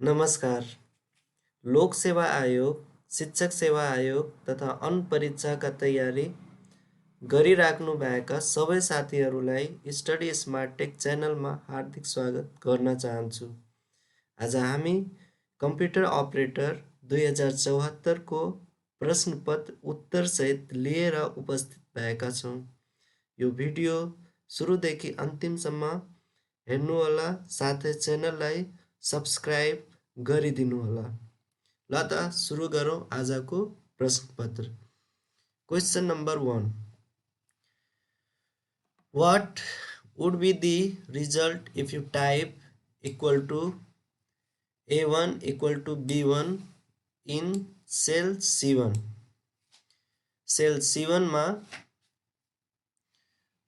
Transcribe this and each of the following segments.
नमस्कार। लोक सेवा आयोग, शिक्षक सेवा आयोग तथा अन्य परीक्षाका तयारी गरिराख्नुभएका सबै साथीहरूलाई स्टडी स्मार्ट टेक च्यानलमा हार्दिक स्वागत गर्न चाहन्छु। आज हामी कम्प्युटर अपरेटर 2074को प्रश्नपत्र उत्तरसहित लिएर उपस्थित भएका छौँ। यो भिडियो सुरुदेखि अन्तिमसम्म हेर्नुहोला, साथै च्यानललाई सब्सक्राइब गरिदिनुहोला। ल त सुरु गरौँ आजको प्रश्नपत्र। Question number 1, What would be the result if you type equal to A1 equal to B1 in cell C1? Cell C1 मा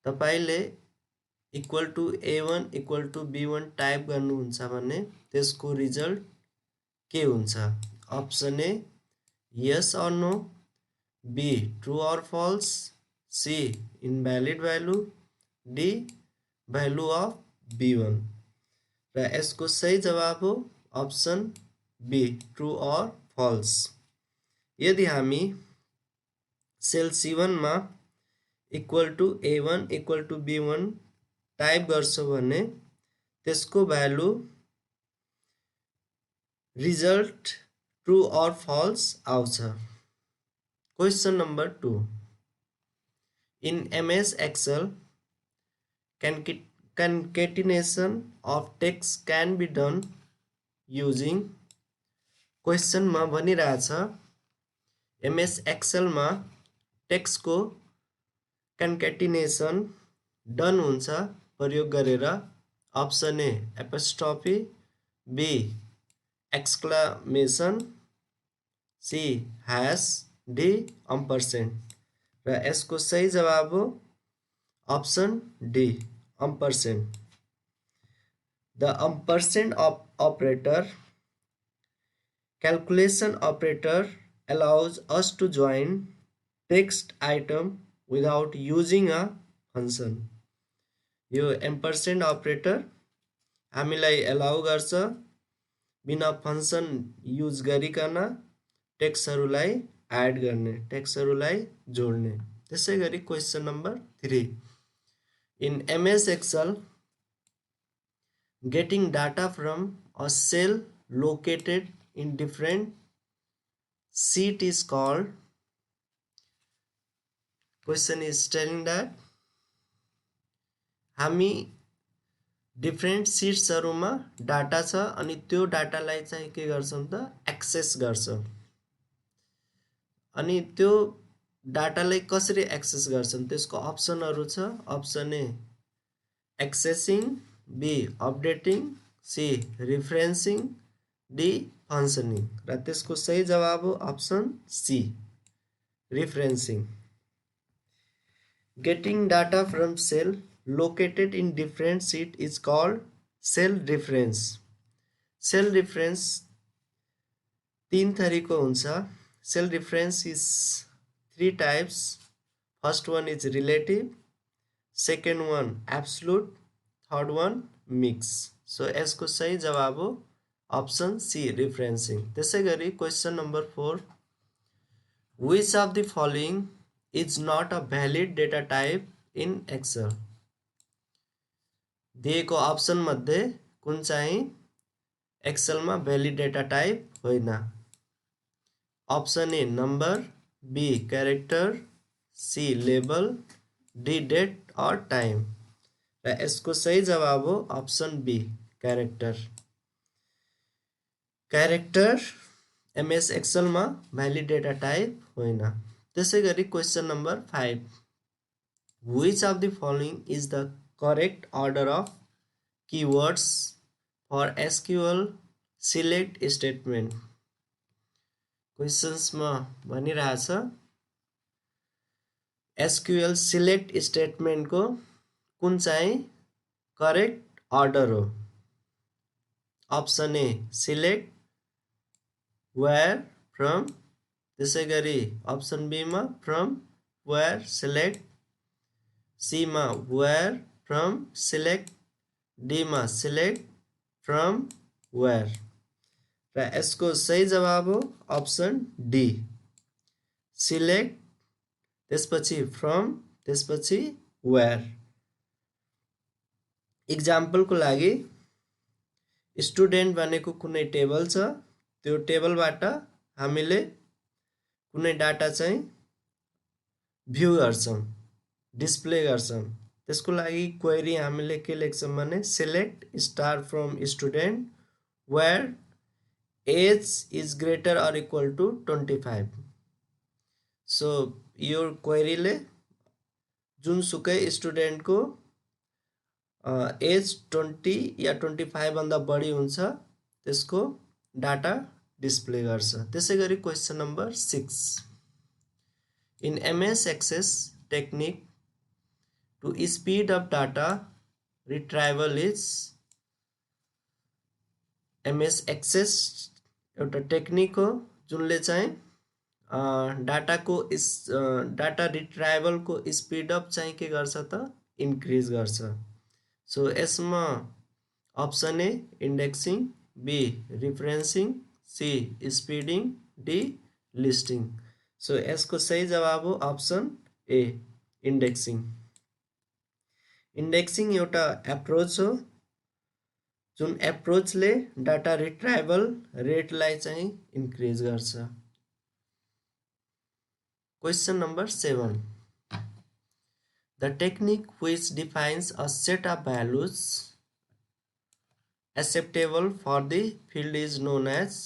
तपाईले equal to A1 equal to B1 type गर्नुहुन्छ भने त्यसको रिजल्ट के हुन्छ? Option A yes or no, B true or false, C invalid value, D value of B1। र यसको सही जवाब हो अप्सन बी ट्रू और फल्स। यदि हामी सेल C1 मा equal to A1 equal to B1 type गर्छौं भने त्यसको भ्यालु रिजल्ट ट्रू और फल्स आउँछ। Question number 2, in MS Excel concatenation of text can be done using। Question मा भनिरहेछ MS Excel मा टेक्स्ट को कन्केटिनेसन डन हुन्छ प्रयोग गरेर। Option A apostrophe, B exclamation, C hash, D ampersand. र यसको सही जवाब हो option D ampersand. The ampersand operator calculation operator allows us to join text item without using a function। यो एम्परसेंट अपरेटर हामीलाई एलाउ गर्छ बिना फंक्शन युज गरिकन टेक्स्टहरुलाई एड गर्ने, टेक्स्टहरुलाई जोड्ने। त्यसैगरी question number 3, in MS Excel getting data from a cell located in different sheet is called। question is telling that हामी different सीट्सहरुमा data छ अनि त्यो डाटालाई चाहिँ के गर्छौं त एक्सेस गर्छौं। अनि त्यो डाटालाई कसरी एक्सेस गर्छौं त्यसको अप्सनहरु छ। Option A accessing, B updating, C referencing, D functioning. र त्यसको सही जवाब हो option C referencing. Getting data from cell located in different sheet is called cell reference। cell reference तीन थरीको हुन्छ। cell reference is three types। first one is relative, second one absolute, third one mix। so यसको सही जवाब हो option C referencing. त्यसैगरी question number 4, which of the following is not a valid data type in Excel। दिएको option मध्ये कुन चाहिँ Excel मा भ्यालिड डेटा टाइप होइन? Option A number, B character, C label, D date और time. र यसको सही जवाब हो option B character. Character MS Excel मा भ्यालिड डेटा टाइप होइन। त्यसैगरी question number 5, which of the following is the correct order of keywords for SQL select statement। Questions मा भनिरहेछ SQL select statement को कुन चाहिँ करेक्ट अर्डर हो? Option A select where from, त्यसैगरी option be मा from where select, C मा where from select, D मा select from where। र यसको सही जवाब हो अप्सन डी, सिलेक्ट, त्यसपछि फ्रम, त्यसपछि वेयर। इक्जाम्पलको लागि स्टुडेन्ट भनेको कुनै टेबल छ, त्यो टेबलबाट हामीले कुनै डाटा चाहिँ भ्यू गर्छौँ, डिस्प्ले गर्छौँ। त्यसको लागि क्वेरी हामीले के लेख्छौँ भने select star from student where age is greater or equal to 25। So यो क्वेरीले जुनसुकै स्टुडेन्टको एज 20 या 25 भन्दा बढी हुन्छ त्यसको डाटा डिस्प्ले गर्छ। त्यसै गरी question number 6, in MS Access technique to speed up data retrieval is, MS Access एउटा टेक्निक हो जुनले चाहिँ डाटा रिट्राइभलको स्पिडअप चाहिँ के गर्छ त इन्क्रिज गर्छ। सो यसमा option A indexing, B referencing, C speeding, D listing. So यसको सही जवाब हो अप्सन ए इन्डेक्सिङ। इन्डेक्सिङ एउटा एप्रोच हो जुन एप्रोचले डाटा रिट्राइभल रेटलाई चाहिँ इन्क्रिज गर्छ। Question number 7, the technique which defines a set of values acceptable for the field is known as,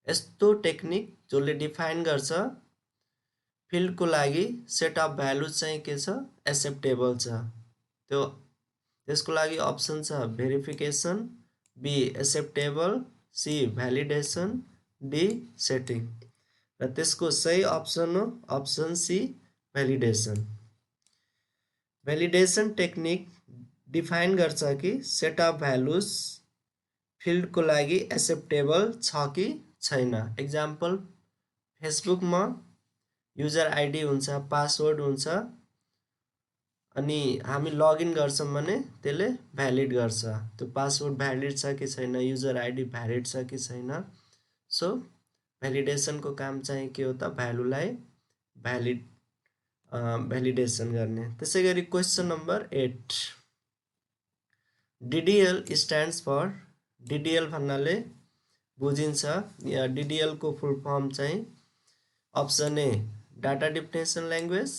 यस्तो टेक्निक जसले डिफाइन गर्छ फिल्डको लागि सेट अफ भ्यालु चाहिँ के छ एक्सेप्टेबल छ, त्यो त्यसको लागि अप्सन छ verification, B acceptable, C validation, D setting. र त्यसको सही अप्सन हो option C validation. Validation technique define गर्छ कि सेट अफ भ्यालुज फिल्डको लागि एक्सेप्टेबल छ कि छैन। एक्जाम्पल फेसबुकमा युजर आइडी हुन्छ, पासवर्ड हुन्छ, अनि हामी लगइन गर्छौँ भने त्यसले भ्यालिड गर्छ त्यो पासवर्ड भ्यालिड छ कि छैन, युजर आइडी भ्यालिड छ कि छैन। सो भ्यालिडेसनको काम चाहिँ के हो त भ्यालुलाई भ्यालिडेसन गर्ने। त्यसै गरी question number 8, DDL stands for, DDL भन्नाले बुझिन्छ या डिडिएलको फुल फर्म चाहिँ option A data definition language,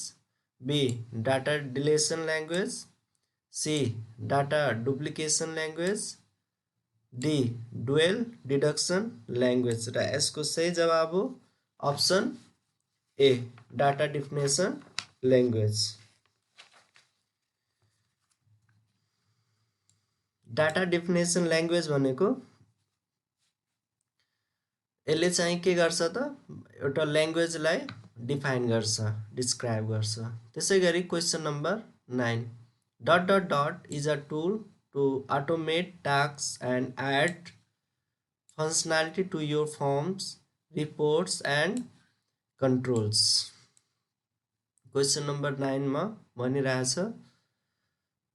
B data deletion language, C data duplication language, D dual deduction language. र यसको सही जवाब हो option A data definition language. Data definition language भनेको यसले चाहिँ के गर्छ त एउटा ल्याङ्ग्वेजलाई डिफाइन गर्छ, डिस्क्राइब गर्छ। त्यसै गरी question number 9, dot dot dot is a tool to automate task and add functionality to your forms, reports and controls. Question number 9 मा भनिरहेछ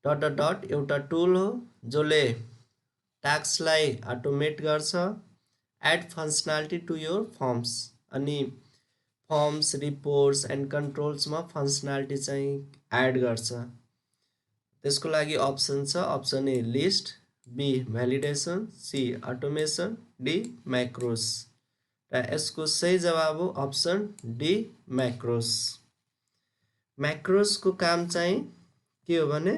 डट डट डट एउटा टुल हो जसले टास्कलाई अटोमेट गर्छ, add functionality to your forms, अनि forms, reports and कन्ट्रोल्समा functionality चाहिँ एड गर्छ। त्यसको लागि अप्सन छ option A list, B validation, C automation, D macros. र यसको सही जवाब हो अप्सन डी म्याक्रोस। म्याक्रोसको काम चाहिँ के हो भने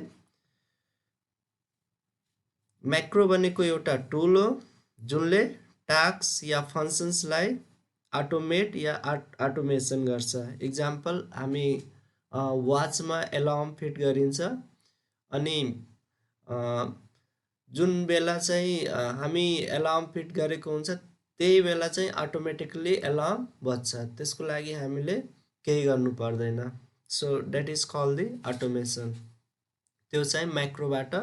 म्याक्रो भनेको एउटा टुल हो जुनले टास्क या फङ्सन्सलाई अटोमेट या अटोमेसन गर्छ। इक्जाम्पल हामी वाचमा एलार्म फिट गरिन्छ, अनि जुन बेला चाहिँ हामी एलार्म फिट गरेको हुन्छ त्यही बेला चाहिँ अटोमेटिकली एलार्म बज्छ, त्यसको लागि हामीले केही गर्नु पर्दैन। So that is called the automation, त्यो चाहिँ म्याक्रोबाट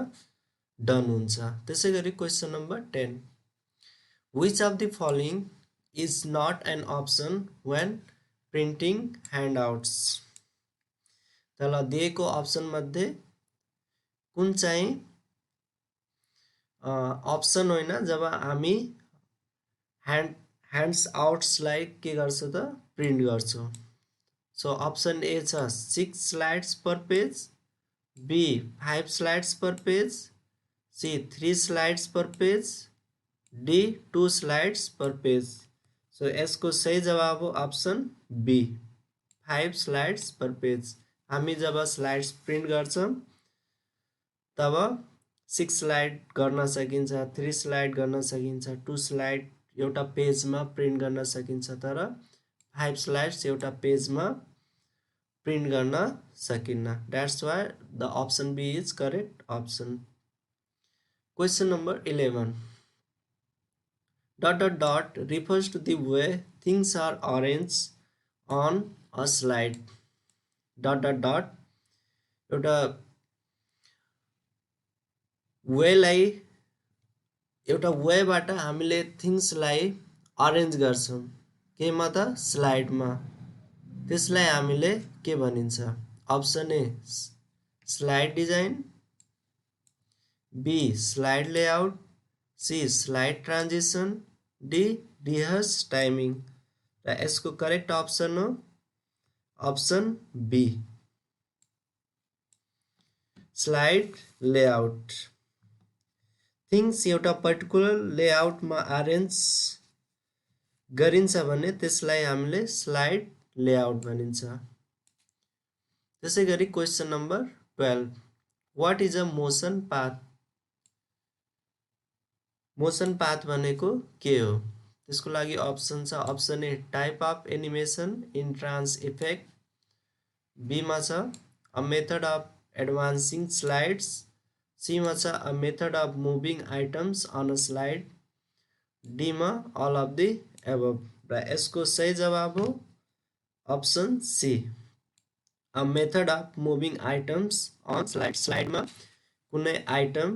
डन हुन्छ। त्यसै गरी क्वेसन नम्बर 10, which of the following is not an option when printing handouts? तल दिएको अप्सन मध्ये कुन चाहिँ अप्सन होइन जब हामी ह्यान्ड्स आउट्सलाई के गर्छु त प्रिन्ट गर्छु। सो अप्सन ए छ 6 slides per page, B 5 slides per page, C 3 slides per page, D 2 slides per page. So यसको सही जवाब हो option B 5 slides per page. हामी जब स्लाइड्स प्रिन्ट गर्छौँ तब 6 स्लाइड गर्न सकिन्छ, 3 स्लाइड गर्न सकिन्छ, 2 स्लाइड एउटा पेजमा प्रिन्ट गर्न सकिन्छ, तर 5 स्लाइड्स एउटा पेजमा प्रिन्ट गर्न सकिन्न। That's why the option B is correct option. Question number 11 dot dot dot refers to the way things are arranged on a slide. Dot dot dot एउटा वेलाई एउटा वेबाट हामीले थिङ्सलाई अरेन्ज गर्छौँ केमा त स्लाइडमा, त्यसलाई हामीले के भनिन्छ? Option A slide design, B slide layout, C slide transition, D rehearse timing. र यसको करेक्ट अप्सन हो option B slide layout. Things एउटा पर्टिकुलर लेआउटमा अरेन्ज गरिन्छ भने त्यसलाई हामीले स्लाइड लेआउट भनिन्छ। त्यसै गरी question number 12 what is a motion path? Motion path भनेको के हो? त्यसको लागि अप्सन छ option A type of animation entrance effect, बीमा छ अ मेथड अफ एडभान्सिङ स्लाइड्स, सीमा छ a method of moving items on a slide, डीमा अल अफ द एबभ। र यसको सही जवाब हो option C a method of moving items on slide. स्लाइडमा कुनै आइटम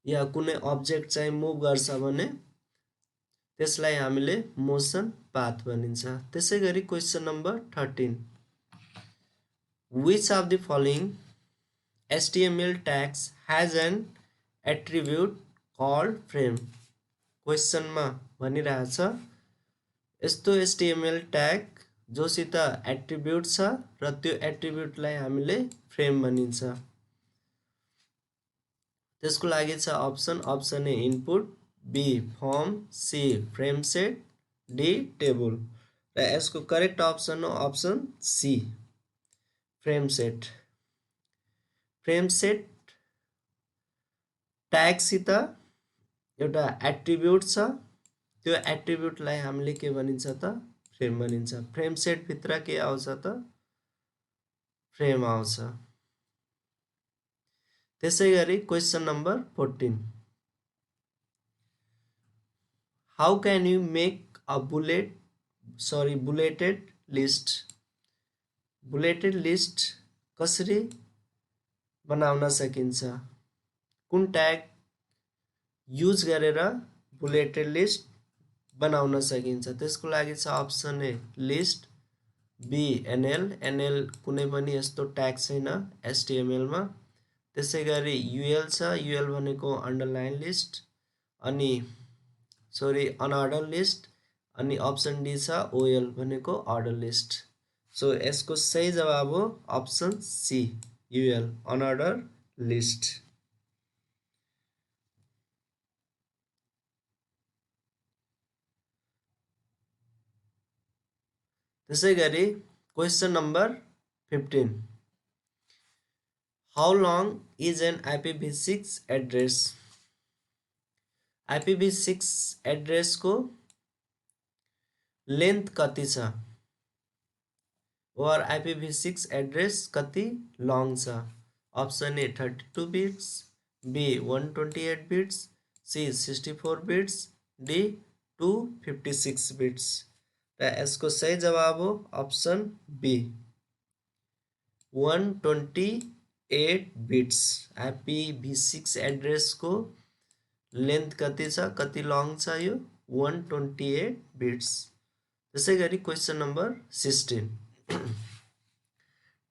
या कुनै अब्जेक्ट चाहिँ मुभ गर्छ भने त्यसलाई हामीले मोसन पाथ भनिन्छ। त्यसै गरी question number 13 which of the following HTML tags has an attribute called frame? क्वेसनमा भनिरहेछ यस्तो HTML ट्याग जोसित एट्रिब्युट छ र त्यो एट्रिब्युटलाई हामीले फ्रेम भनिन्छ। त्यसको लागि छ option A input, B form, C frame set, D table. र यसको करेक्ट अप्सन हो option C frame set. Frame set ट्यागसित एउटा एट्रिब्युट छ, त्यो एट्रिब्युटलाई हामीले के भनिन्छ त फ्रेम भनिन्छ। फ्रेम सेट भित्र के आउँछ त फ्रेम आउँछ। त्यसै गरी question number 14 how can you make a bulleted list? Bulleted list कसरी बनाउन सकिन्छ? कुन ट्याग युज गरेर बुलेटेड लिस्ट बनाउन सकिन्छ? त्यसको लागि छ option A list, B NL, NL कुनै पनि यस्तो ट्याग छैन एचटिएमएलमा। त्यसै गरी युएल छ, युएल भनेको अन्डरलाइन लिस्ट अनि अनअर्डर लिस्ट, अनि अप्सन डी छ ओएल भनेको अर्डर लिस्ट। सो यसको सही जवाब हो option C UL unorder list. त्यसै गरी question number 15 how long is an IPv6 address? IPv6 एड्रेसको लेन्थ कति छ? और IPv6 एड्रेस कति लङ छ? Option A 32 bits, B 128 bits, C 64 bits, D 256 bits. र यसको सही जवाब हो अप्सन बी 128 बिट्स। IPv6 एड्रेसको लेन्थ कति छ, कति लङ छ? यो 128 बिट्स। त्यसै गरी question number 16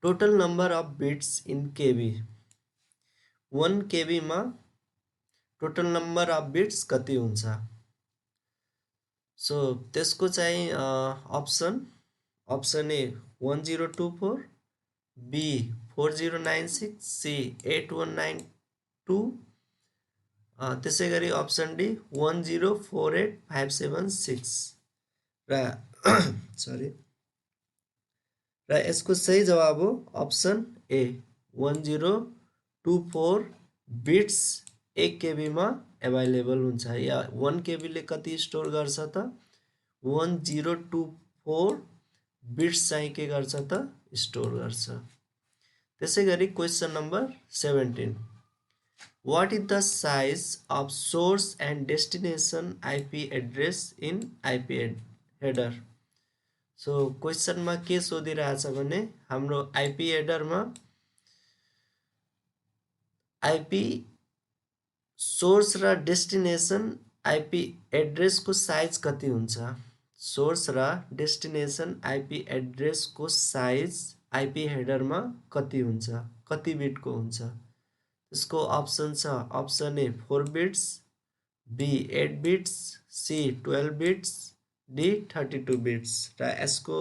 total number of bits in KB. 1 केबीमा टोटल नम्बर अफ बिट्स कति हुन्छ? सो त्यसको चाहिँ अप्सन ए 1024, बी 4096, सी 8192, त्यसै गरी अप्सन डी 1048576 र सरी र यसको सही जवाब हो अप्सन ए 1024 बिट्स 1 केबीमा एभाइलेबल हुन्छ या 1 केबीले कति स्टोर गर्छ त 1024 बिट्स चाहिँ के गर्छ त स्टोर गर्छ। त्यसै गरी question number 17 What is the size of source and destination IP address in IP header? So क्वेसनमा के सोधिरहेछ भने हाम्रो आइपी हेडरमा आइपी सोर्स र डेस्टिनेसन आइपी एड्रेसको साइज कति हुन्छ। सोर्स र डेस्टिनेसन आइपी एड्रेसको साइज आइपी हेडरमा कति हुन्छ, कति बिटको हुन्छ। त्यसको अप्सन छ option A 4 bits, B 8 bits, C 12 bits, D 32 bits र यसको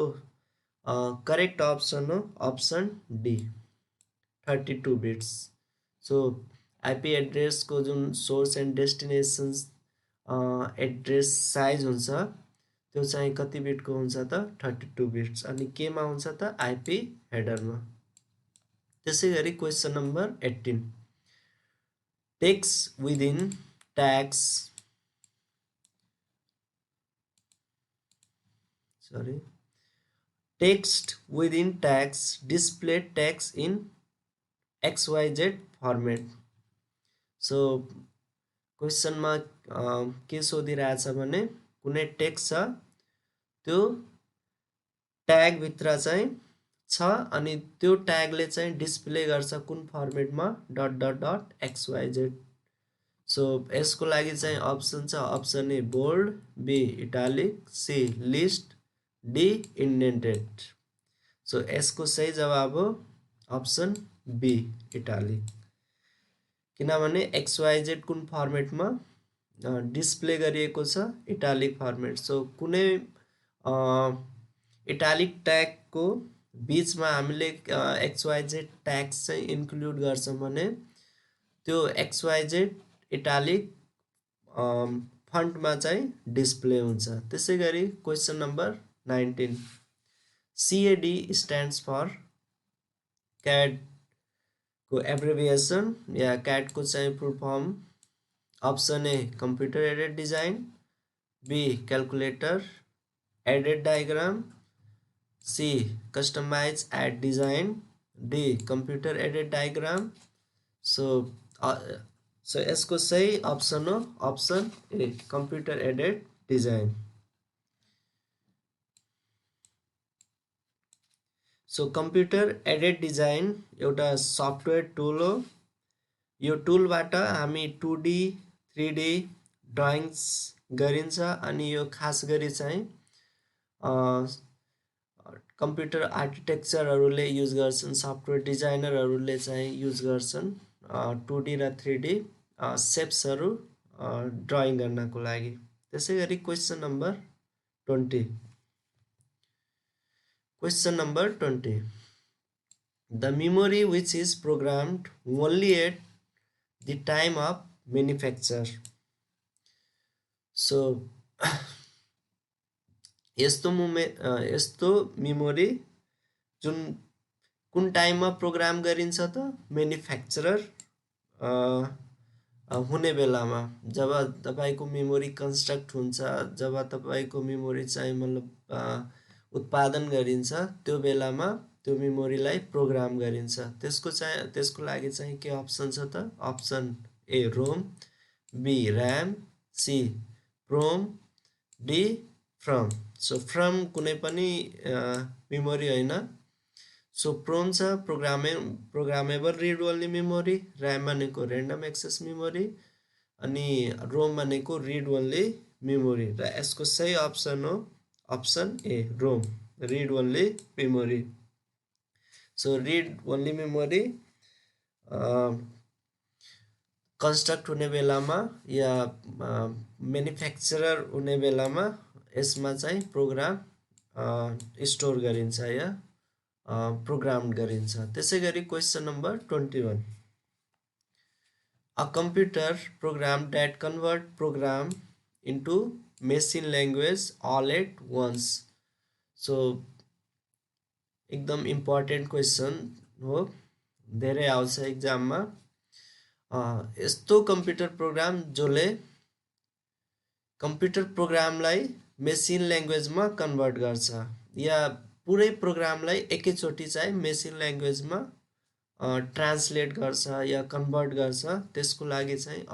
करेक्ट अप्सन हो option D 32 bits. So IP एड्रेसको जुन source and destination address size हुन्छ त्यो चाहिँ कति बिटको हुन्छ त 32 बिट्स अनि केमा हुन्छ त आइपी हेडरमा। त्यसै गरी question number 18 text within tags text within tags display text in XYZ format। So क्वेसनमा के सोधिरहेछ भने कुनै टेक्स्ट छ त्यो ट्याग भित्र चाहिँ छ अनि त्यो ट्यागले चाहिँ डिस्प्ले गर्छ कुन फर्मेटमा dot dot dot XYZ। So यसको लागि चाहिँ अप्सन छ option A bold, B italic, C list, D indented. So यसको सही जवाब हो अप्सन बी इटालिक, किनभने XYZ कुन फर्मेटमा डिस्प्ले गरिएको छ इटालिक फर्मेट। सो कुनै इटालिक ट्यागको बीचमा हामीले XYZ ट्याग्स चाहिँ इन्क्लुड गर्छौँ भने त्यो XYZ इटालिक फन्टमा चाहिँ डिस्प्ले हुन्छ। त्यसै गरी question number 19 CAD stands for CAD को एब्रिभिएसन या CAD को चाहिँ full form option A computer aided design, B calculator aided diagram, C customize aid design, D computer aided diagram. So यसको सही अप्सन हो option A computer aided design. So computer aided design एउटा software tool हो। यो टुलबाट हामी 2D 3D ड्राइङ्स गरिन्छ अनि यो खास गरी चाहिँ कम्प्युटर आर्किटेक्चरहरूले युज गर्छन्, सफ्टवेयर डिजाइनरहरूले चाहिँ युज गर्छन् 2D र 3D सेप्सहरू ड्राइङ गर्नको लागि। त्यसै गरी question number 20 the memory which is programmed only at the time of manufacture. So यस्तो मेमोरी जुन कुन टाइममा प्रोग्राम गरिन्छ त मैन्युफैक्चरर हुने बेलामा, जब तपाईको मेमोरी कन्स्ट्रक्ट हुन्छ, जब तपाईको मेमोरी चाहिँ मतलब उत्पादन गरिन्छ त्यो बेलामा त्यो मेमोरीलाई प्रोग्राम गरिन्छ। त्यसको लागि चाहिँ के अप्सन छ त option A ROM, B RAM, C PROM, D FROM. So FROM कुनै पनि मेमोरी होइन। सो प्रोम छ programmable read only memory, RAM भनेको ऱ्यान्डम एक्सेस मेमोरी अनि रोम भनेको रिड ओन्ली मेमोरी र यसको सही अप्सन हो option A ROM read only memory. So read only memory construct हुने बेलामा या मैन्युफैक्चरर हुने बेलामा यसमा चाहिँ प्रोग्राम स्टोर गरिन्छ या प्रोग्राम गरिन्छ। त्यसै गरी question number 21, a computer program that convert program into machine language all at once। So एकदम इम्पोर्टेन्ट क्वेसन हो, धेरै आउँछ एक्जाममा। यस्तो कम्प्युटर प्रोग्राम जसले कम्प्युटर प्रोग्रामलाई मेसिन ल्याङ्ग्वेजमा कन्भर्ट गर्छ या पुरै प्रोग्रामलाई एकैचोटि चाहिँ मेसिन ल्याङ्ग्वेजमा ट्रान्सलेट गर्छ या कन्भर्ट गर्छ, त्यसको लागि चाहिँ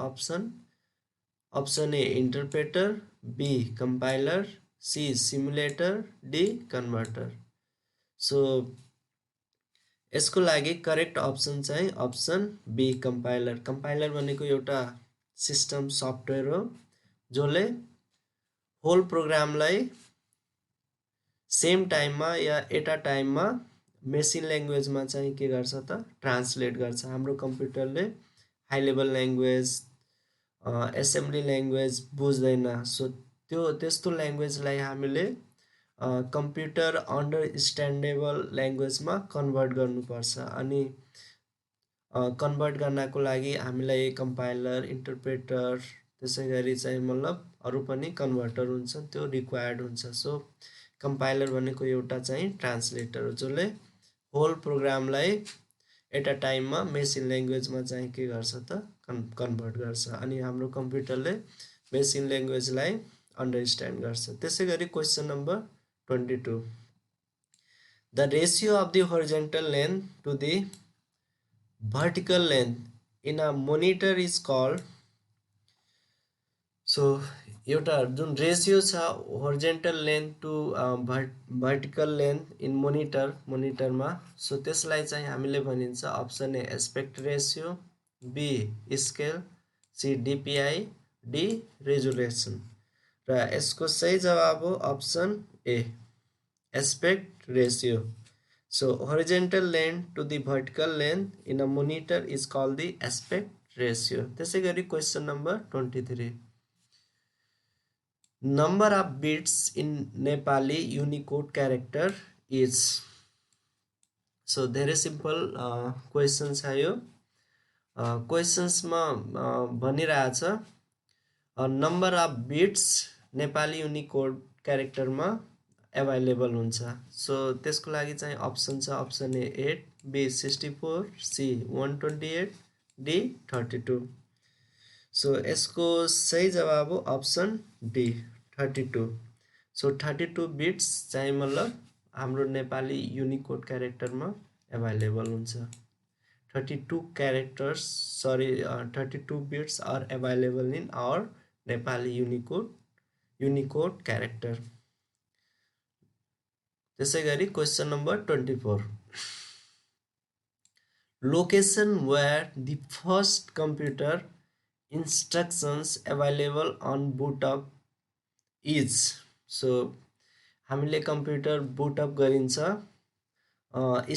option A interpreter, B compiler, C simulator, D converter. So यसको लागि करेक्ट अप्सन चाहिँ अप्सन बी कम्पाइलर। कम्पाइलर भनेको एउटा सिस्टम सफ्टवेयर हो जसले होल प्रोग्रामलाई सेम टाइममा या एट अ टाइममा मेसिन ल्याङ्ग्वेजमा चाहिँ के गर्छ त ट्रान्सलेट गर्छ। हाम्रो कम्प्युटरले high level language assembly language बुझ्दैन, सो त्यस्तो ल्याङ्ग्वेजलाई हामीले कम्प्युटर अन्डरस्ट्यान्डेबल ल्याङ्ग्वेजमा कन्भर्ट गर्नुपर्छ। अनि कन्भर्ट गर्नको लागि हामीलाई कम्पाइलर, इन्टरप्रेटर, त्यसै गरी चाहिँ मतलब अरू पनि कन्भर्टर हुन्छ, त्यो रिक्वायर्ड हुन्छ। सो कम्पाइलर भनेको एउटा चाहिँ ट्रान्सलेटर हो जसले होल प्रोग्रामलाई एट अ टाइममा मेसिन ल्याङ्ग्वेजमा चाहिँ के गर्छ त कन्भर्ट गर्छ, अनि हाम्रो कम्प्युटरले मेसिन ल्याङ्ग्वेजलाई अन्डरस्ट्यान्ड गर्छ। त्यसै गरी question number 22, the ratio of the horizontal length to the vertical length in a monitor is called। So एउटा जुन रेसियो छ horizontal length to vertical length in मोनिटरमा, सो त्यसलाई चाहिँ हामीले भनिन्छ option A aspect ratio, B scale, C DPI, D resolution. र यसको सही जवाब हो option A aspect ratio. So horizontal length to the vertical length in a monitor is called the aspect ratio। त्यसै गरी question number 23, number of bits in Nepali Unicode character is। So धेरै simple question छ यो। क्वेसन्समा भनिरहेछ number of bits Nepali Unicode क्यारेक्टरमा available हुन्छ। So त्यसको लागि चाहिँ अप्सन छ option A 8, B 64, C 128, D 32। So यसको सही जवाब हो अप्सन डी 32। सो 32 बिट्स चाहिँ मतलब हाम्रो नेपाली युनिकोड क्यारेक्टरमा एभाइलेबल हुन्छ। 32 characters, sorry, 32 bits are available in our Nepali Unicode character। त्यसै गरी question number 24, location where the first computer instructions available on boot up is। So हामीले कम्प्युटर बुट अप गरिन्छ,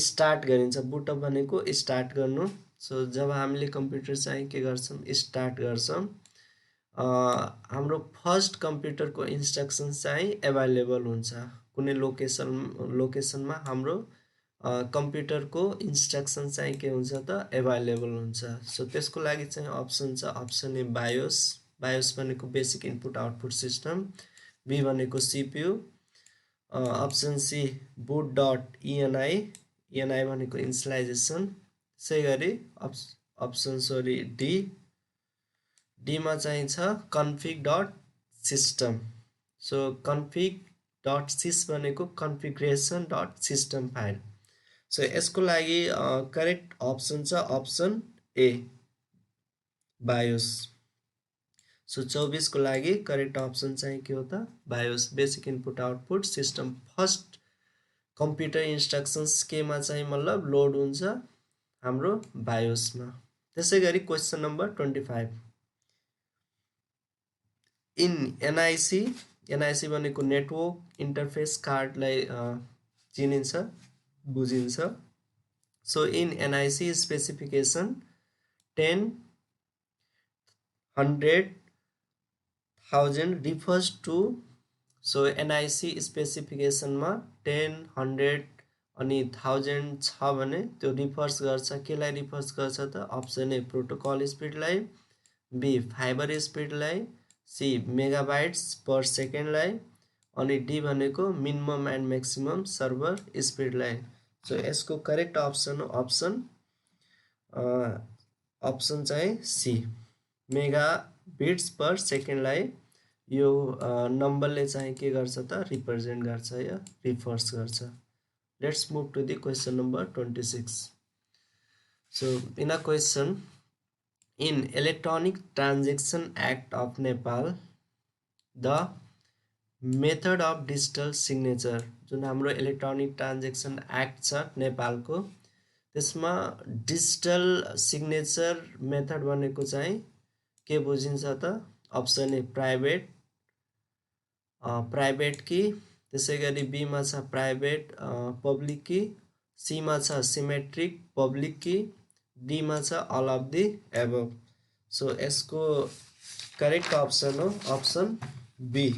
start गरिन्छ। बुट अप भनेको start गर्नु। So जब हामीले computer चाहिँ के गर्छौँ स्टार्ट गर्छौँ, हाम्रो फर्स्ट कम्प्युटरको इन्स्ट्रक्सन्स चाहिँ एभाइलेबल हुन्छ कुनै लोकेसनमा हाम्रो कम्प्युटरको इन्स्ट्रक्सन चाहिँ के हुन्छ त एभाइलेबल हुन्छ। सो त्यसको लागि चाहिँ अप्सन छ अप्सन ए बायोस। बायोस भनेको basic input output system, B भनेको CPU, option C boot dot INI, INI भनेको इनिसियलाइजेसन। त्यसै गरी अप्सन डीमा चाहिँ छ config dot system. So config dot sys भनेको configuration dot system file. So यसको लागि करेक्ट अप्सन छ अप्सन ए बायोस। सो 24 को लागि करेक्ट अप्सन चाहिँ के हो त BIOS, basic input output system. First computer instructions केमा चाहिँ मतलब लोड हुन्छ हाम्रो बायोसमा। त्यसै गरी question number 25, in NIC, NIC भनेको नेटवर्क इन्टरफेस कार्डलाई चिनिन्छ बुझिन्छ। So in NIC specification 10, 100, 1000 refers to so NIC स्पेसिफिकेसनमा 10 100 अनि 1000 छ भने त्यो रिफर्स गर्छ केलाई रिफर्स गर्छ त अप्सन ए प्रोटोकल स्पिडलाई, बी फाइबर स्पिडलाई, सी मेगाबाइट्स पर सेकेन्डलाई अनि डी भनेको मिनिमम एन्ड म्याक्सिमम सर्भर स्पिडलाई। सो यसको करेक्ट अप्सन हो अप्सन चाहिँ सी मेगा बिट्स पर सेकेन्डलाई यो नम्बरले चाहिँ के गर्छ त रिप्रेजेन्ट गर्छ या रिफर्स गर्छ। Let's move to the question number 26। So in a question in electronic transaction act of Nepal the method of digital signature जुन हाम्रो इलेक्ट्रोनिक ट्रान्जेक्सन एक्ट छ नेपालको त्यसमा डिजिटल सिग्नेचर मेथड भनेको चाहिँ के बुझिन्छ त अप्सन ए प्राइभेट की, त्यसै गरी बीमा छ प्राइभेट पब्लिक की, सीमा छ सिमेट्रिक पब्लिक की, डीमा छ all of the above. So यसको करेक्ट अप्सन हो अप्सन बी।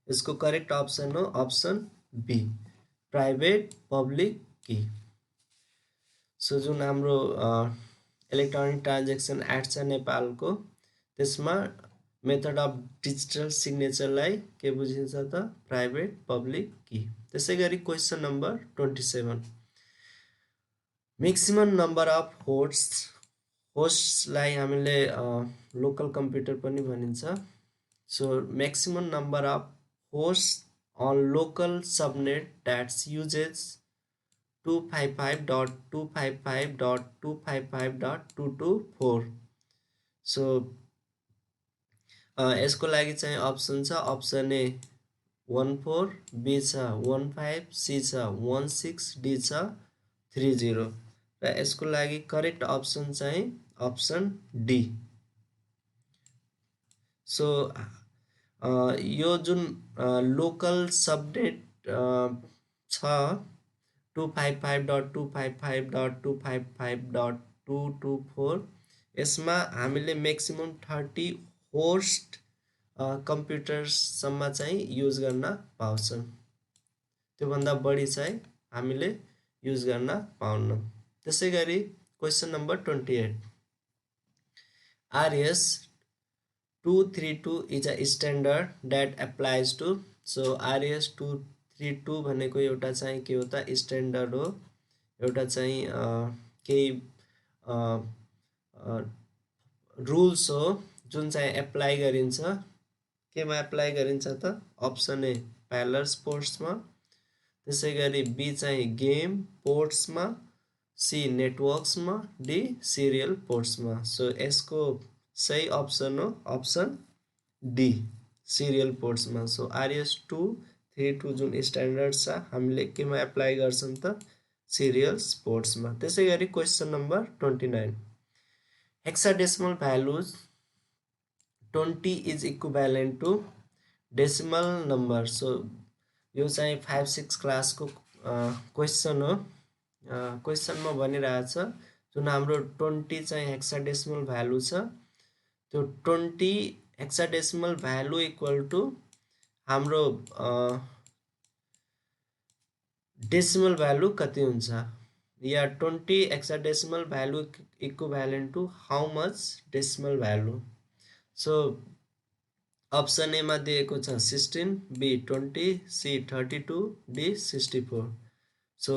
इसको करेक्ट ऑप्शन हो option B private public key. So जुन हाम्रो इलेक्ट्रोनिक ट्रान्जेक्सन एक्ट छ नेपालको त्यसमा मेथड अफ डिजिटल सिग्नेचरलाई के बुझिन्छ त प्राइवेट पब्लिक की। त्यसै गरी question number 27 maximum number of होस्टलाई हामीले लोकल कम्प्युटर पनि भनिन्छ। So maximum number of hosts on local subnet that uses 255.255.255.224। So यसको लागि चाहिँ अप्सन छ अप्सन ए 14, बी छ 15, सी छ 16, डी छ 30 र यसको लागि करेक्ट अप्सन चाहिँ अप्सन डी। सो यो जुन लोकल सबनेट छ 255.255.255.224 यसमा हामीले म्याक्सिमम 30 होस्ट कम्प्युटर्ससम्म चाहिँ युज गर्न पाउँछौँ, त्योभन्दा बढी चाहिँ हामीले युज गर्न पाउन्न। त्यसै गरी question number 28 RS-232 is a standard that applies to। So RS-232 भनेको एउटा चाहिँ के हो त स्ट्यान्डर्ड हो, एउटा चाहिँ केही रुल्स हो जुन चाहिँ एप्लाई गरिन्छ। केमा एप्लाई गरिन्छ त अप्सन ए प्यारलल पोर्ट्समा, त्यसै गरी बी चाहिँ गेम पोर्ट्समा, सी नेटवर्क्समा, डी सिरियल पोर्ट्समा। सो यसको सही अप्सन हो अप्सन डी सिरियल पोर्ट्समा। सो RS-232 जुन स्ट्यान्डर्ड छ हामीले केमा एप्लाई गर्छौँ त सिरियल पोर्ट्समा। त्यसै गरी question number 29 hexadecimal values 20 is equivalent to decimal number. So यो चाहिँ 5-6 क्लासको क्वेसन हो। क्वेसनमा भनिरहेछ जुन हाम्रो 20 चाहिँ हेक्साडेसिमल भ्यालु छ त्यो 20 हेक्साडेसिमल भ्यालु इक्वल टु हाम्रो डेसिमल भ्यालु कति हुन्छ, या 20 hexadecimal value equivalent to how much decimal value. So option A मा दिएको छ 16, बी 20, सी 32, डी 64। सो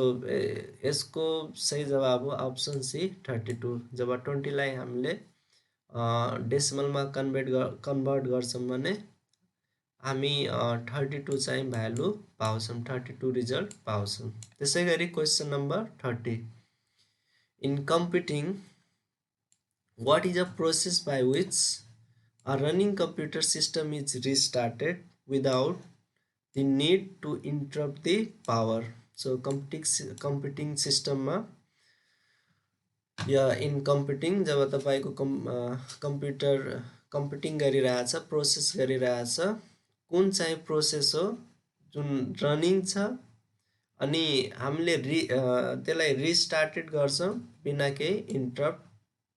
यसको सही जवाब हो अप्सन सी 32। जब 20 लाई हामीले डेसिमलमा कन्भर्ट गर्छौँ भने हामी 32 चाहिँ भ्यालु पाउँछौँ, 32 रिजल्ट पाउँछौँ। त्यसै गरी question number 30 in computing what is a process by which a running computer system is restarted without the need to interrupt the power। So computing system मा या इन कम्प्युटिङ जब तपाईको कम्प्युटर कम्प्युटिङ गरिरहेछ process गरिरहेछ कुन चाहिँ process हो जुन running छ अनि हामीले त्यसलाई रिस्टार्टेड गर्छौँ बिना केही इन्टरप्ट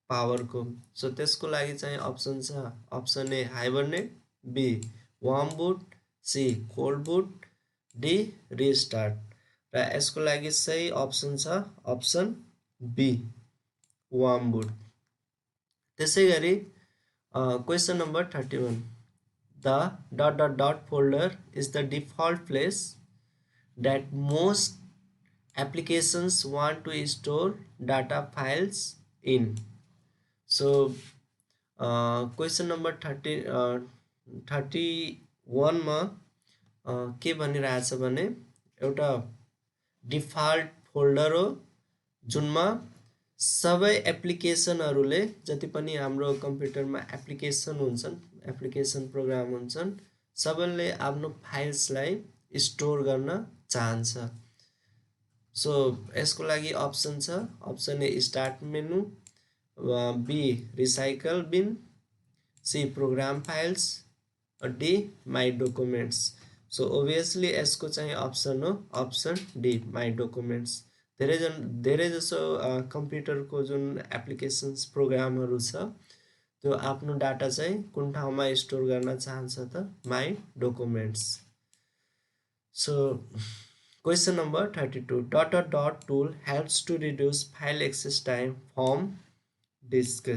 पावरको। सो त्यसको लागि चाहिँ अप्सन छ option A hibernate, B warm boot, C cold boot, D restart. र यसको लागि सही अप्सन छ अप्सन बी वार्म बुट। त्यसै गरी question number 31, the folder is the default place that most applications want to store data files in. So question number 31 मा के भनिरहेछ भने एउटा डिफल्ट फोल्डर हो जुनमा सबै एप्लिकेसनहरूले जति पनि हाम्रो कम्प्युटरमा एप्लिकेसन हुन्छन्, एप्लिकेसन प्रोग्राम हुन्छन्, सबैले आफ्नो फाइल्सलाई स्टोर गर्न चाहन्छ। सो यसको लागि अप्सन छ option A start menu, B recycle bin, C program files, D my documents. So obviously यसको चाहिँ अप्सन हो अप्सन डी माई डकुमेन्ट्स। धेरै जसो कम्प्युटरको जुन एप्लिकेसन्स प्रोग्रामहरू छ त्यो आफ्नो डाटा चाहिँ कुन ठाउँमा स्टोर गर्न चाहन्छ त my documents. So question number 32, dot tool helps to reduce file access time from disk.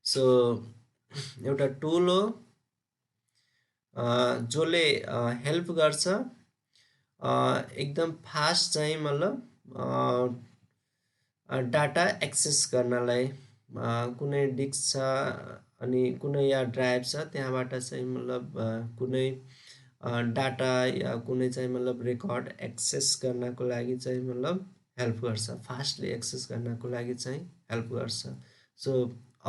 So एउटा टुल हो जसले हेल्प गर्छ एकदम फास्ट चाहिँ मतलब डाटा एक्सेस गर्नलाई। कुनै डिस्क छ अनि कुनै या ड्राइभ छ त्यहाँबाट चाहिँ मतलब कुनै डाटा या कुनै चाहिँ मतलब रेकर्ड एक्सेस गर्नको लागि चाहिँ मतलब हेल्प गर्छ, फास्टली एक्सेस गर्नको लागि चाहिँ हेल्प गर्छ। सो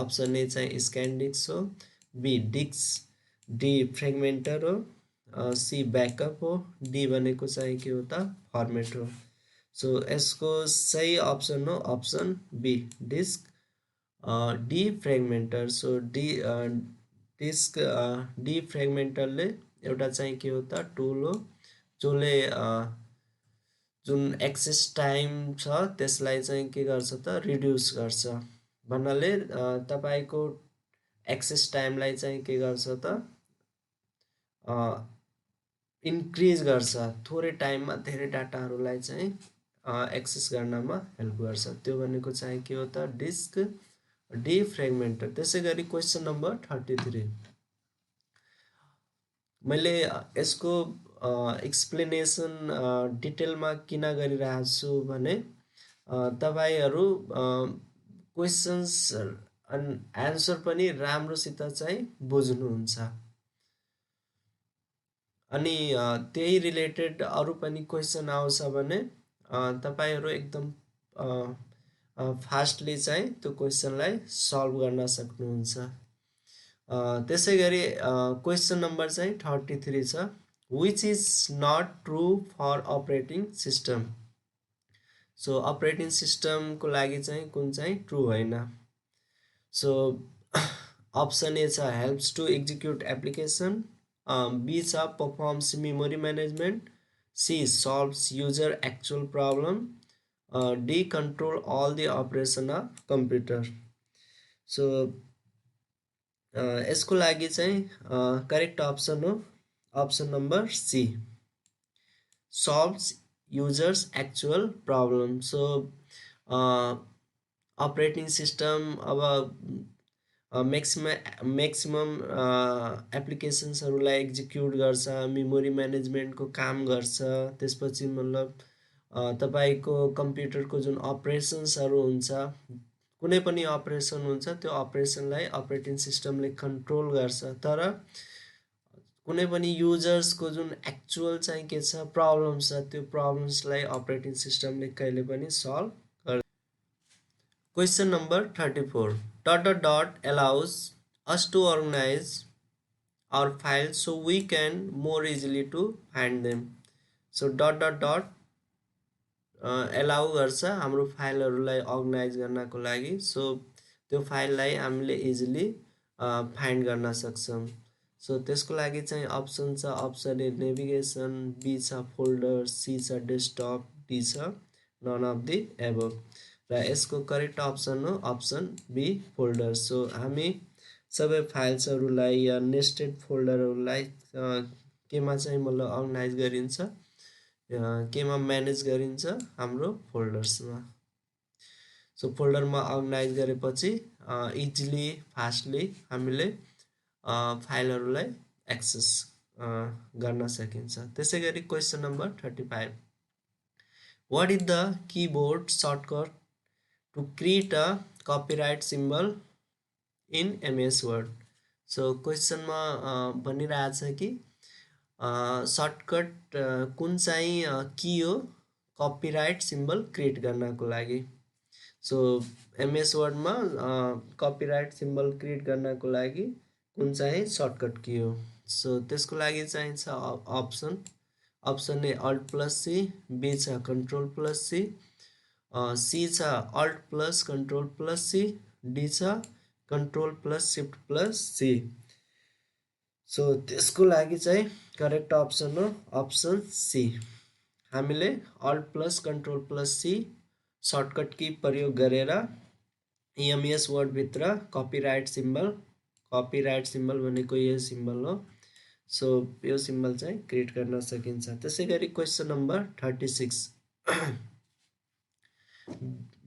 अप्सन ए चाहिँ स्क्यान डिस्क हो, बी डिस्क, डी फ्रेगमेन्टर हो, सी ब्याकअप हो, डी भनेको चाहिँ के हो त फर्मेट हो। सो यसको सही अप्सन हो option B disk, defragmenter. So disk डी फ्रेगमेन्टरले एउटा चाहिँ के हो त टुल हो जसले जुन एक्सेस टाइम छ त्यसलाई चाहिँ के गर्छ त रिड्युस गर्छ भन्नाले तपाईको एक्सेस टाइमलाई चाहिँ के गर्छ त इन्क्रिज गर्छ, थोरै टाइममा धेरै डाटाहरूलाई चाहिँ एक्सेस गर्नमा हेल्प गर्छ। त्यो भनेको चाहिँ के हो त डिस्क डी फ्रेगमेन्टर। त्यसै गरी क्वेसन नम्बर 33, मैले यसको एक्सप्लेनेसन डिटेलमा किन गरिरहेको छु भने तपाईहरू क्वेसन्स एन्सर पनि राम्रोसित चाहिँ बुझ्नुहुन्छ अनि त्यही रिलेटेड अरू पनि क्वेसन आउँछ भने तपाईहरू एकदम फास्टली चाहिँ त्यो क्वेसनलाई सल्भ गर्न सक्नुहुन्छ। त्यसै गरी क्वेसन नम्बर चाहिँ 33 छ, which is not true for operating system. So operating सिस्टमको लागि चाहिँ कुन चाहिँ ट्रु होइन। सो अप्सन ए छ helps to execute application, B छ performs memory management, C solves user actual problem, D control all the operation of computer. So यसको लागि चाहिँ करेक्ट अप्सन हो option number C solves users actual problem. So operating system अब maximum एप्लिकेसन्सहरूलाई execute गर्छ, memory म्यानेजमेन्टको काम गर्छ। त्यसपछि मतलब तपाईको कम्प्युटरको जुन अपरेसन्सहरू हुन्छ, कुनै पनि अपरेसन हुन्छ त्यो अपरेसनलाई अपरेटिङ सिस्टमले कन्ट्रोल गर्छ। तर कुनै पनि युजर्सको जुन एक्चुअल चाहिँ के छ प्रब्लम छ त्यो प्रब्लम्सलाई अपरेटिङ सिस्टमले कहिले पनि सल्भ गर्दैन। Question number 34, dot allows us to organize our files so we can more easily to find them. So dot allow गर्छ हाम्रो फाइलहरूलाई अर्गनाइज गर्नको लागि। सो त्यो फाइललाई हामीले इजिली फाइन्ड गर्न सक्छौँ। सो त्यसको लागि चाहिँ अप्सन छ अप्सन ए नेभिगेसन, बी छ फोल्डर, सी छ डेस्कटप, डी छ नन अफ द एबभ। र यसको करेक्ट अप्सन हो अप्सन बी फोल्डर। सो हामी सबै फाइल्सहरूलाई या नेस्टेड फोल्डरहरूलाई केमा चाहिँ मतलब अर्गनाइज गरिन्छ, केमा म्यानेज गरिन्छ, हाम्रो फोल्डर्समा। सो फोल्डरमा अर्गनाइज गरेपछि इजिली फास्टली हामीले फाइलहरूलाई एक्सेस गर्न सकिन्छ। त्यसै गरी question number 35, what is the keyboard shortcut to create a copyright symbol in MS Word. So क्वेसनमा भनिरहेछ कि सर्टकट कुन चाहिँ की हो कपिराइट सिम्बल क्रिएट गर्नको लागि। सो एमएस वर्डमा कपिराइट सिम्बल क्रिएट गर्नको लागि कुन चाहिँ सर्टकट की हो। सो त्यसको लागि चाहिन्छ option A alt plus C, B छ कन्ट्रोल प्लस सी, सी छ alt plus control plus C, D छ control plus shift plus C. So त्यसको लागि चाहिँ करेक्ट अप्सन हो अप्सन सी। हामीले alt plus control plus C shortcut key प्रयोग गरेर एमएस वर्डभित्र कपिराइट सिम्बल भनेको यो सिम्बल हो। सो यो सिम्बल चाहिँ क्रिएट गर्न सकिन्छ। त्यसै गरी क्वेसन नम्बर 36,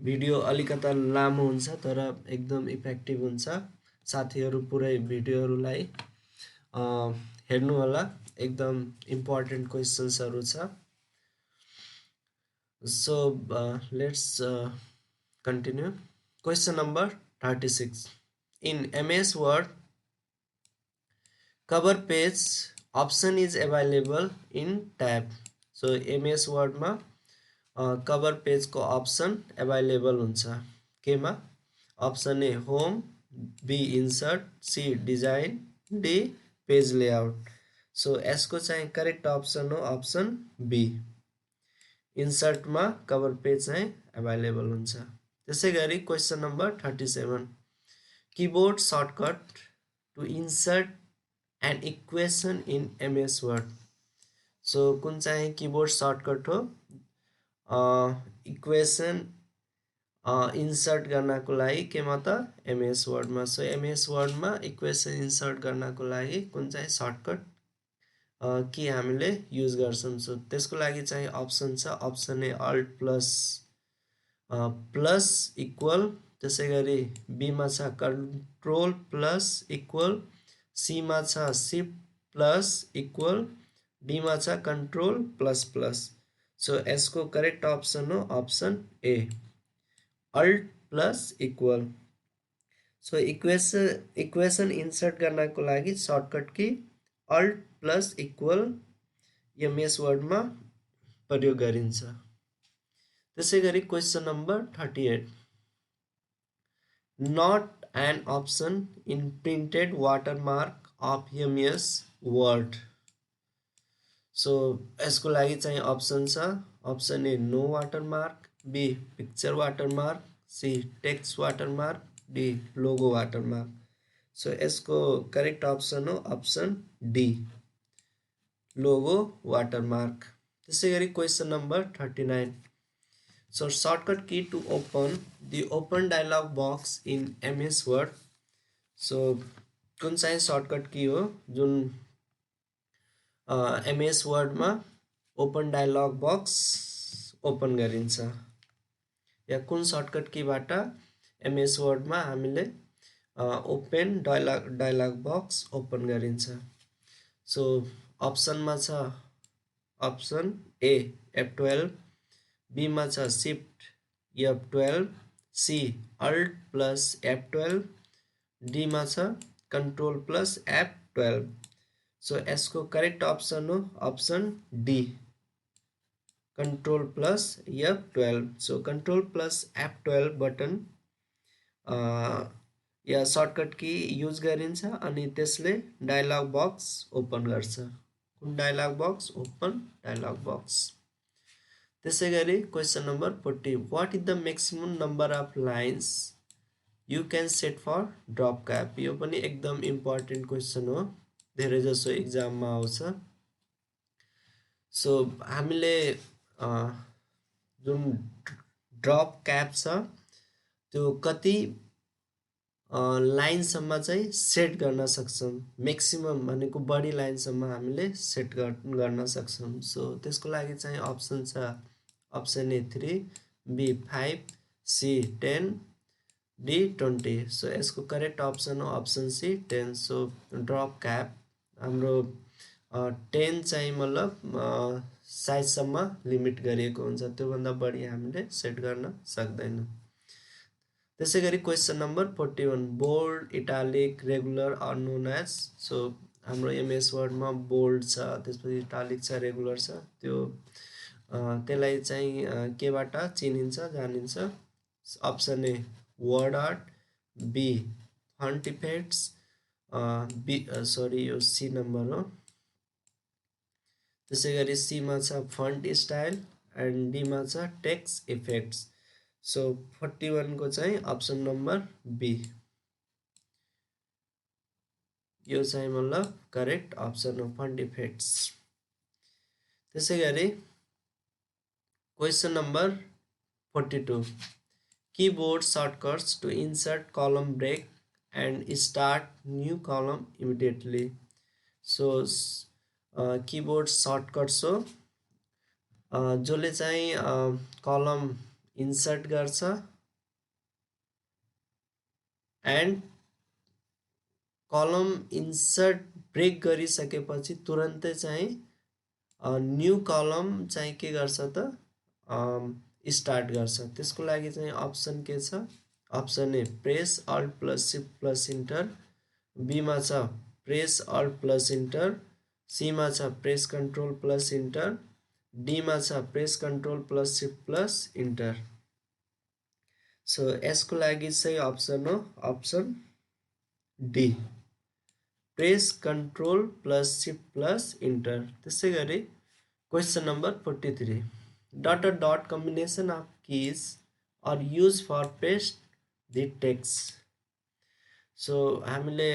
भिडियो अलिकता लामो हुन्छ तर एकदम इफेक्टिभ हुन्छ। साथीहरू पुरै भिडियोहरूलाई हेर्नु होला, एकदम इम्पोर्टेन्ट क्वेसन्सहरू छ। So let's continue. Question number 36. In MS Word, cover page option is available in tab. So MS Word मा cover page को option available हुन्छ केमा? Option A home, B insert, C design, D page layout. So यसको चाहिँ correct option हो option B, insert मा cover page चाहिँ available हुन्छ। त्यसै गरी question number 37, keyboard shortcut to insert an equation in MS Word. So कुन चाहिँ कीबोर्ड सर्टकट हो इक्वेसन इन्सर्ट गर्नको लागि केमा त एमएस वर्डमा। सो एमएस वर्डमा इक्वेसन इन्सर्ट गर्नको लागि कुन चाहिँ सर्टकट कि हामीले युज गर्छौँ। सो त्यसको लागि चाहिँ अप्सन छ option A alt plus equal, त्यसै गरी बीमा छ कन्ट्रोल प्लस इक्वल, सीमा छ सिफ्ट प्लस इक्वल, डीमा छ कन्ट्रोल प्लस प्लस। सो यसको करेक्ट अप्सन हो option A alt plus equal. So equation insert गर्नको लागि shortcut key alt plus equal MS वर्डमा प्रयोग गरिन्छ। त्यसै गरी question number 38, not an option in printed watermark of MS Word. So यसको लागि चाहिँ अप्सन छ option A no watermark, B picture watermark, C text watermark, D logo watermark. So यसको करेक्ट अप्सन हो अप्सन डी लोगो वाटरमार्क। त्यसै गरी question number 39, so shortcut key to open the open dialog box in MS Word. So कुन चाहिँ shortcut key हो जुन MS वर्डमा open dialog box open गरिन्छ, या कुन सर्टकट कीबाट एमएस वर्डमा हामीले ओपन डायलग बक्स ओपन गरिन्छ। सो अप्सनमा छ अप्सन ए F12, बीमा छ shift F12, C alt plus F12, डीमा छ कन्ट्रोल प्लस F12। सो यसको करेक्ट अप्सन हो option D control plus F12। So control plus F12 button या सर्टकट की युज गरिन्छ अनि त्यसले डायलग बक्स ओपन गर्छ। कुन dialog box? Open dialog box. त्यसै गरी question number 40, what is the maximum number of lines you can set for drop cap. यो पनि एकदम इम्पोर्टेन्ट क्वेसन हो, धेरै जसो एक्जाममा आउँछ। सो हामीले जुन ड्रप क्याप छ त्यो कति लाइनसम्म चाहिँ सेट गर्न सक्छौँ। म्याक्सिमम भनेको बढी लाइनसम्म हामीले सेट गर्न सक्छौँ। सो त्यसको लागि चाहिँ अप्सन छ option A 3, B 5, C 10, D 20। So यसको करेक्ट अप्सन हो option C 10। So drop cap हाम्रो 10 चाहिँ मतलब साइजसम्म लिमिट गरिएको हुन्छ, त्योभन्दा बढी हामीले सेट गर्न सक्दैनौँ। त्यसै गरी question number 41, bold, italic, regular are known as. So हाम्रो एमएस वर्डमा बोल्ड छ, त्यसपछि इटालिक छ, रेगुलर छ, त्यसलाई चाहिँ केबाट चिनिन्छ जानिन्छ? Option A word art, B font effects, B sorry यो सी नम्बर हो। त्यसै गरी सीमा छ फन्ट स्टाइल एन्ड डीमा छ टेक्स्ट इफेक्ट्स। सो 41 को चाहिँ अप्सन नम्बर बी यो चाहिँ मतलब करेक्ट अप्सन हो, फन्ट इफेक्ट्स। त्यसै गरी question number 42, keyboard shortcuts to insert column break and start new column immediately. So keyboard shortcuts हो जसले चाहिँ कलम इन्सर्ट गर्छ एन्ड कलम इन्सर्ट ब्रेक गरिसकेपछि तुरन्तै चाहिँ न्यू कलम चाहिँ के गर्छ त स्टार्ट गर्छ। त्यसको लागि चाहिँ अप्सन के छ? Option A press alt plus shift plus enter, बीमा छ प्रेस अल्ट प्लस इन्टर, सीमा छ प्रेस कन्ट्रोल प्लस इन्टर, डीमा छ press control plus shift plus enter. So यसको लागि चाहिँ अप्सन हो option D, press control plus shift plus enter. त्यसै गरी question number 43, dot dot combination of keys are use for paste the text. So हामीले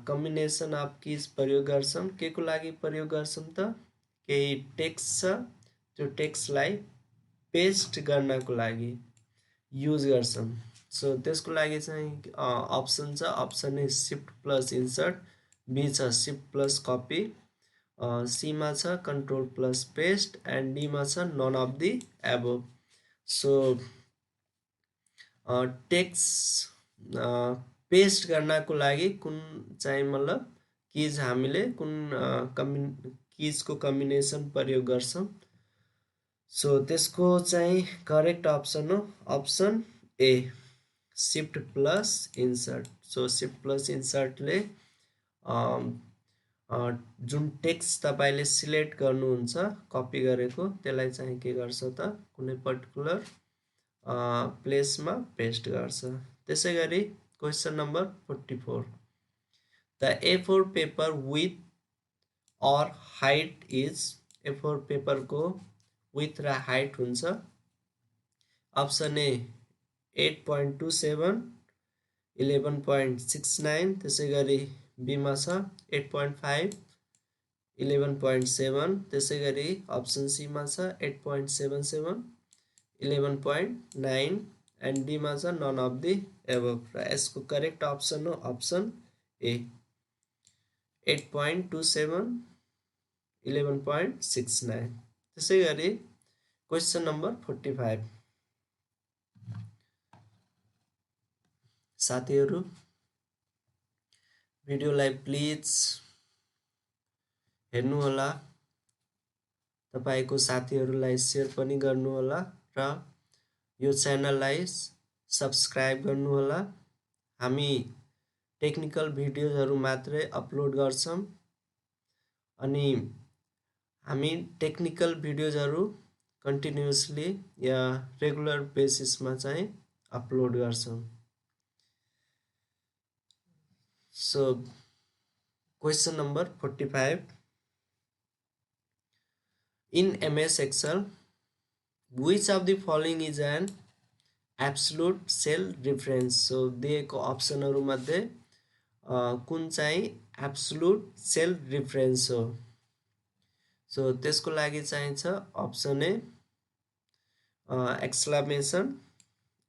combination of keys प्रयोग गर्छौँ, के को लागि प्रयोग गर्छौँ त? केही टेक्स्ट छ, त्यो टेक्स्टलाई पेस्ट गर्नको लागि युज गर्छौँ। सो त्यसको लागि चाहिँ अप्सन छ option A shift plus insert, B छ शिफ्ट प्लस कपी, सीमा छ कन्ट्रोल प्लस पेस्ट एन्ड डीमा छ none of the above. So text paste गर्नको लागि कुन चाहिँ मतलब किज हामीले कुन किजको कम्बिनेसन प्रयोग गर्छौँ? सो त्यसको चाहिँ करेक्ट अप्सन हो option A shift plus insert. So shift plus इन्सर्टले जुन टेक्स्ट तपाईँले सिलेक्ट गर्नुहुन्छ कपी गरेको त्यसलाई चाहिँ के गर्छ त कुनै पर्टिकुलर प्लेसमा पेस्ट गर्छ। त्यसै गरी question number 44, the A4 paper width or height is. A4 पेपरको विथ र हाइट हुन्छ अप्सन ए 8.27, 11.69, त्यसै गरी बीमा छ 8.5, 11.7, त्यसै गरी अप्सन सीमा छ 8.77, 11.9 एन्ड डीमा छ नन अफ दि एबभ। र यसको करेक्ट अप्सन हो अप्सन ए 8.27, 11.69। त्यसै गरी क्वेसन नम्बर 45, साथीहरू भिडियोलाई प्लिज हेर्नुहोला, तपाईको साथीहरूलाई सेयर पनि गर्नुहोला र यो च्यानललाई सब्स्क्राइब गर्नुहोला। हामी टेक्निकल भिडियोजहरू मात्रै अपलोड गर्छौँ अनि हामी टेक्निकल भिडियोजहरू कन्टिन्युअसली या रेगुलर बेसिसमा चाहिँ अपलोड गर्छौँ। So question number 45, in MS Excel which of the following is an absolute cell reference। So दिएको अप्सनहरू मध्ये कुन चाहिँ एब्सोल्युट सेल रिफरेन्स हो? सो त्यसको लागि चाहिन्छ अप्सन ए एक्सक्लामेसन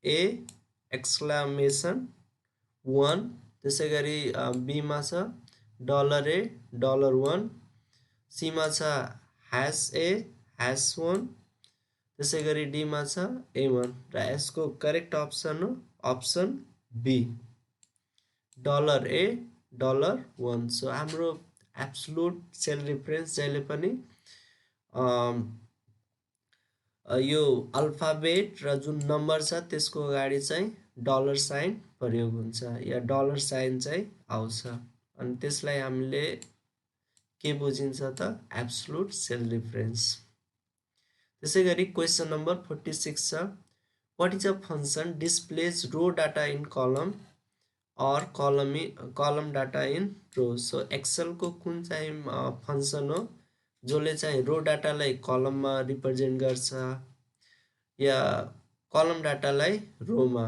ए, एक्सक्लामेसन 1, त्यसै गरी बीमा छ $A $1, सीमा छ #A#1, त्यसै गरी डीमा छ A1 र यसको करेक्ट अप्सन हो अप्सन बी $A $1। सो हाम्रो एब्सोल्युट सेल रिफरेन्स जहिले पनि यो अल्फाबेट र जुन नम्बर छ त्यसको अगाडि चाहिँ डलर साइन प्रयोग हुन्छ या डलर साइन चाहिँ आउँछ अनि त्यसलाई हामीले के बुझिन्छ त एब्सोल्युट सेल रिफरेन्स। त्यसै गरी क्वेसन नम्बर 46 छ what is a function displays row data in column और column data in row. So excel को कुन चाहिँ फंक्शन हो जसले चाहिँ रो डाटालाई कलममा रिप्रेजेन्ट गर्छ या कलम डाटालाई रोमा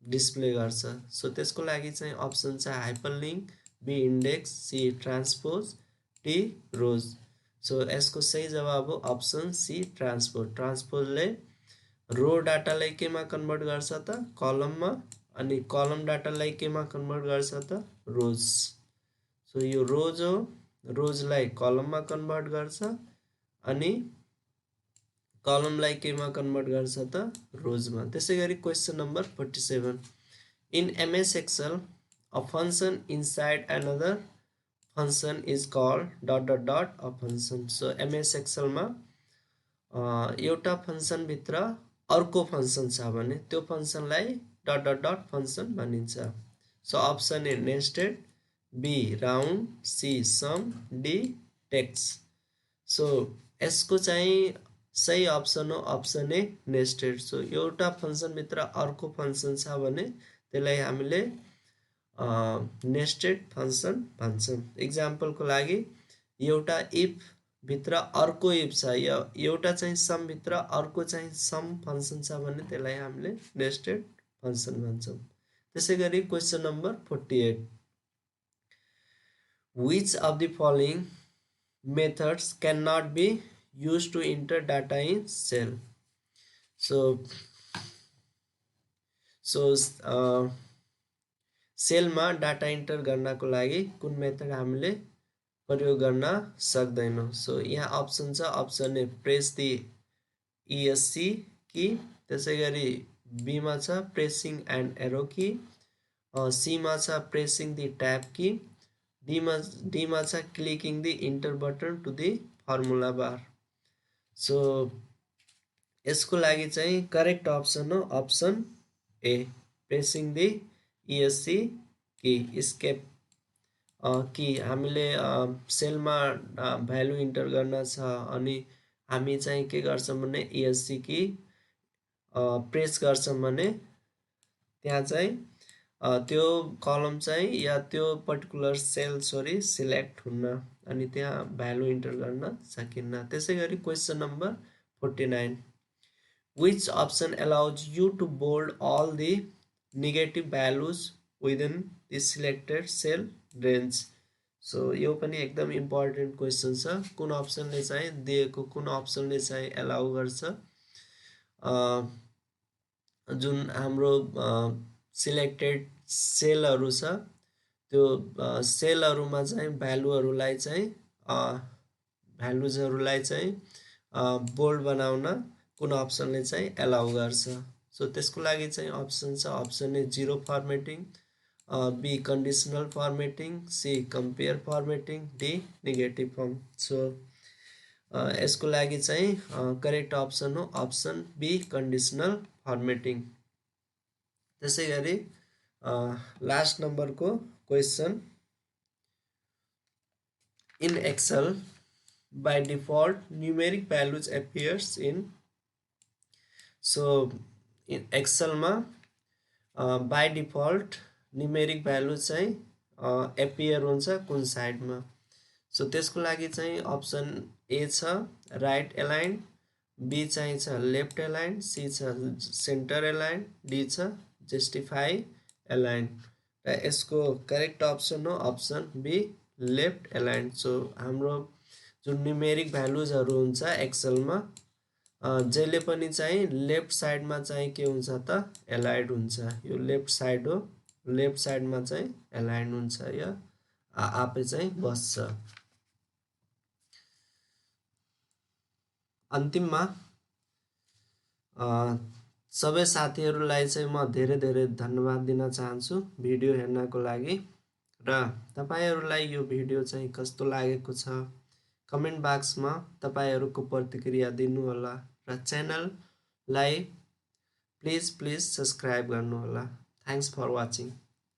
डिस्प्ले गर्छ। सो त्यसको लागि चाहिँ अप्सन छ hyperlink, B index, C transpose, D rows. So यसको सही जवाब हो अप्सन सी ट्रान्सपोज। ट्रान्सपोजले रो डाटालाई केमा कन्भर्ट गर्छ त कलममा अनि कलम डाटालाई केमा कन्भर्ट गर्छ त रोज। सो यो रोज हो, रोजलाई कलममा कन्भर्ट गर्छ अनि कलमलाई केमा कन्भर्ट गर्छ त रोजमा। त्यसै गरी question number 47 in MS Excel a function inside another function is called ... a function. So MS एक्सेलमा एउटा फंक्शन भित्र अर्को फंक्शन छ भने त्यो फंक्शनलाई ... फंक्शन भनिन्छ। So option A nested, B round, C sum, D text. So यसको चाहिँ सही अप्सन हो अप्सन ए नेस्टेड। सो एउटा फंक्शन भित्र अर्को फंक्शन छ भने त्यसलाई हामीले नेस्टेड फंक्शन भन्छौँ। इक्जाम्पलको लागि एउटा इफ भित्र अर्को इफ छ या एउटा चाहिँ सम भित्र अर्को चाहिँ सम फंक्शन छ भने त्यसलाई हामीले नेस्टेड फंक्शन भन्छौँ। त्यसै गरी question number 48 which of the following methods cannot be used to enter data in cell। सेलमा डाटा इन्टर गर्नको लागि कुन मेथड हामीले प्रयोग गर्न सक्दैनौँ। सो यहाँ अप्सन छ option A press the ESC key, त्यसै गरी बीमा छ प्रेसिङ एन्ड एरो की, सीमा छ प्रेसिङ दी ट्याब की, डीमा छ clicking the enter button to the formula bar. So यसको लागि चाहिँ करेक्ट अप्सन हो option A pressing the ESC key, escape key हामीले सेलमा भ्यालु इन्टर गर्न छ अनि हामी चाहिँ के गर्छौँ भने ESC की प्रेस गर्छौँ भने त्यहाँ चाहिँ त्यो कलम चाहिँ या त्यो पर्टिकुलर सेल सिलेक्ट हुन्न अनि त्यहाँ भ्यालु इन्टर गर्न सकिन्न। त्यसै गरी question number 49 which option allows you to bold all the negative values within the selected cell range। So यो पनि एकदम इम्पोर्टेन्ट क्वेसन छ कुन अप्सनले चाहिँ दिएको कुन अप्सनले चाहिँ एलाउ गर्छ जुन हाम्रो सिलेक्टेड सेलहरू छ त्यो सेलहरूमा चाहिँ भ्यालुहरूलाई चाहिँ बोल्ड बनाउन कुन अप्सनले चाहिँ एलाउ गर्छ। सो त्यसको लागि चाहिँ अप्सन छ option A zero formatting, B conditional formatting, C compare formatting, D negative form. So यसको लागि चाहिँ करेक्ट अप्सन हो अप्सन बी कन्डिसनल फर्मेटिङ। त्यसै गरी लास्ट नम्बरको question in Excel by default numeric values appears in. So एक्सेलमा by default numeric value चाहिँ appear हुन्छ कुन साइडमा। सो त्यसको लागि चाहिँ अप्सन ए छ राइट एलाइन, बी चाहिँ छ लेफ्ट एलाइन, सी छ सेन्टर एलाइन, डी छ जस्टिफाई एलाइन र यसको करेक्ट अप्सन हो option B left align. So हाम्रो जुन न्यूमेरिक भ्यालुजहरू हुन्छ एक्सेलमा जहिले पनि चाहिँ लेफ्ट साइडमा चाहिँ के हुन्छ त एलाइड हुन्छ। यो लेफ्ट साइड हो लेफ्ट साइडमा चाहिँ एलाइन हुन्छ या आफै चाहिँ बस्छ। अन्तिममा सबै साथीहरूलाई चाहिँ म धेरै धेरै धन्यवाद दिन चाहन्छु भिडियो हेर्नको लागि। र तपाईँहरूलाई यो भिडियो चाहिँ कस्तो लागेको छ कमेन्ट बक्समा तपाईँहरूको प्रतिक्रिया दिनुहोला र च्यानललाई प्लिज सब्सक्राइब गर्नुहोला। Thanks for watching.